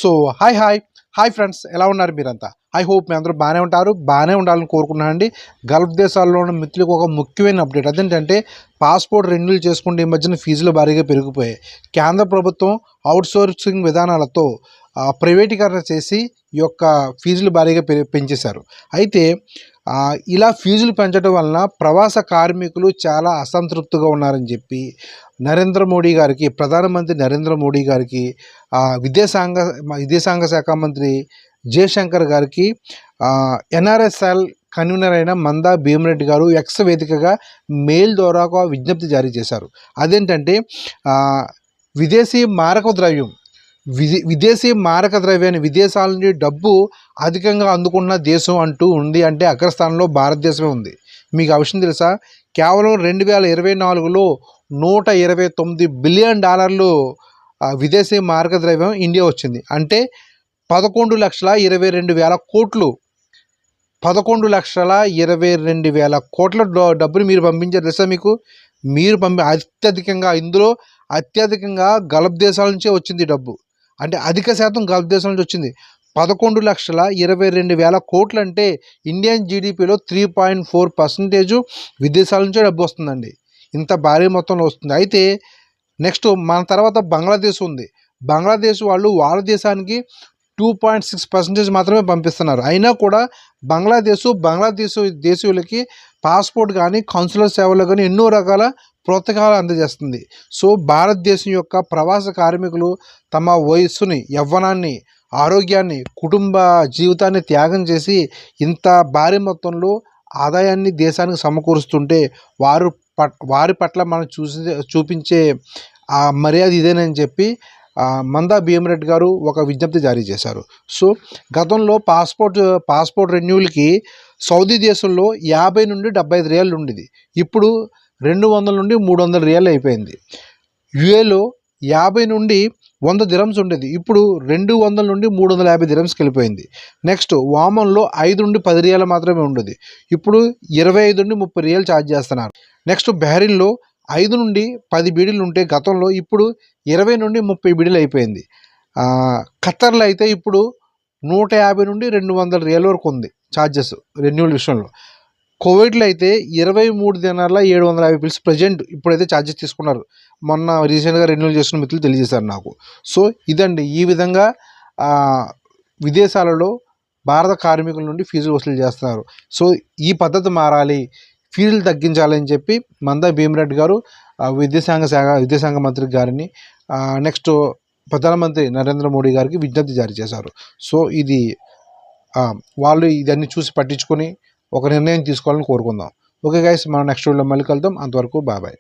So hi friends, ఎలా ఉన్నారు మీరంతా? ఐ హోప్ మీ అందరూ బాగానే ఉండాలని కోరుకున్నానండి. గల్ఫ్ దేశాల్లో ఉన్న మిత్రులకు ఒక ముఖ్యమైన అప్డేట్ అదేంటంటే, పాస్పోర్ట్ రెన్యూల్ చేసుకుంటే ఈ మధ్యన ఫీజులు భారీగా పెరిగిపోయాయి. కేంద్ర ప్రభుత్వం అవుట్సోర్సింగ్ విధానాలతో ప్రైవేటీకరణ చేసి ఈ యొక్క ఫీజులు భారీగా పెంచేశారు. అయితే ఇలా ఫీజులు పెంచడం వలన ప్రవాస కార్మికులు చాలా అసంతృప్తిగా ఉన్నారని చెప్పి ప్రధానమంత్రి నరేంద్ర మోడీ గారికి విదేశాంగ శాఖ మంత్రి జయశంకర్ గారికి ఎన్ఆర్ఎస్ఎల్ కన్వీనర్ అయిన మందా భీమరెడ్డి గారు ఎక్స్ వేదికగా మెయిల్ ద్వారా ఒక విజ్ఞప్తి జారీ చేశారు. అదేంటంటే విదేశీ మారక ద్రవ్యాన్ని విదేశాల నుండి డబ్బు అధికంగా అందుకున్న దేశం అంటూ ఉంది అంటే అగ్రస్థానంలో భారతదేశమే ఉంది. మీకు ఆ విషయం తెలుసా? కేవలం 2024లో $129 బిలియన్ విదేశీ మారక ద్రవ్యం ఇండియా వచ్చింది. అంటే 11,22,000 కోట్లు 11,22,000 కోట్ల డబ్బుని మీరు పంపించారు తెలుసా? మీరు అత్యధికంగా గల్ఫ్ దేశాల నుంచే వచ్చింది డబ్బు. అంటే అధిక శాతం గల్ఫ్ దేశాల నుంచి వచ్చింది. 11,22,000 కోట్లు అంటే ఇండియన్ జీడిపిలో 3.4% విదేశాల నుంచే డబ్బు వస్తుందండి. ఇంత భారీ మొత్తంలో వస్తుంది. అయితే నెక్స్ట్ మన తర్వాత బంగ్లాదేశ్ ఉంది. బంగ్లాదేశ్ వాళ్ళు వాళ్ళ దేశానికి 2.6% మాత్రమే పంపిస్తున్నారు. అయినా కూడా బంగ్లాదేశ్ దేశీయులకి పాస్పోర్ట్ కానీ కౌన్సిలర్ సేవలు కానీ ఎన్నో రకాల ప్రోత్సాహాలు అందజేస్తుంది. సో భారతదేశం యొక్క ప్రవాస కార్మికులు తమ వయస్సుని, యవ్వనాన్ని, ఆరోగ్యాన్ని, కుటుంబ జీవితాన్ని త్యాగం చేసి ఇంత భారీ మొత్తంలో ఆదాయాన్ని దేశానికి సమకూరుస్తుంటే వారి పట్ల మనం చూపించే ఆ మర్యాద ఇదేనని చెప్పి మందా భీమరెడ్డి గారు ఒక విజ్ఞప్తి జారీ చేశారు. సో గతంలో పాస్పోర్ట్ రెన్యూల్కి సౌదీ దేశంలో 50 నుండి 75 రియాలు ఉండేది. ఇప్పుడు 200 నుండి 300 రియాలు అయిపోయింది. యుఏలో 50 నుండి 100 దిరమ్స్ ఉండేది. ఇప్పుడు 200 నుండి 350 దిరమ్స్కి వెళ్ళిపోయింది. నెక్స్ట్ వామన్లో 5 నుండి 10 రియాలు మాత్రమే ఉండేది. ఇప్పుడు 25 నుండి 30 రియాలు ఛార్జ్ చేస్తున్నారు. నెక్స్ట్ బహ్రెయిన్లో 5 నుండి 10 బీడీలు ఉంటే గతంలో ఇప్పుడు 20 నుండి 30 బీడీలు అయిపోయింది. ఖత్తర్లో అయితే ఇప్పుడు 150 నుండి 200 రియాల వరకు ఉంది ఛార్జెస్ రెన్యూవల్ విషయంలో. కువైట్లో అయితే 23 దినార్ల 750 పిల్స్ ప్రజెంట్ ఇప్పుడైతే ఛార్జెస్ తీసుకున్నారు. మొన్న రీసెంట్గా రెన్యూవల్ చేస్తున్న మిత్రులు తెలియజేశారు నాకు. సో ఇదండి, ఈ విధంగా విదేశాలలో భారత కార్మికుల నుండి ఫీజులు వసూలు చేస్తున్నారు. సో ఈ పద్ధతి మారాలి, ఫీజులు తగ్గించాలని చెప్పి మందా భీమరెడ్డి గారు విదేశాంగ మంత్రి గారిని నెక్స్ట్ ప్రధానమంత్రి నరేంద్ర మోడీ గారికి విజ్ఞప్తి జారీ చేశారు. సో ఇది వాళ్ళు ఇదన్నీ చూసి పట్టించుకొని ఒక నిర్ణయం తీసుకోవాలని కోరుకుందాం. ఓకే గైస్, మనం నెక్స్ట్ వీడియోలో మళ్ళీ కలుద్దాం. అంతవరకు బాయ్.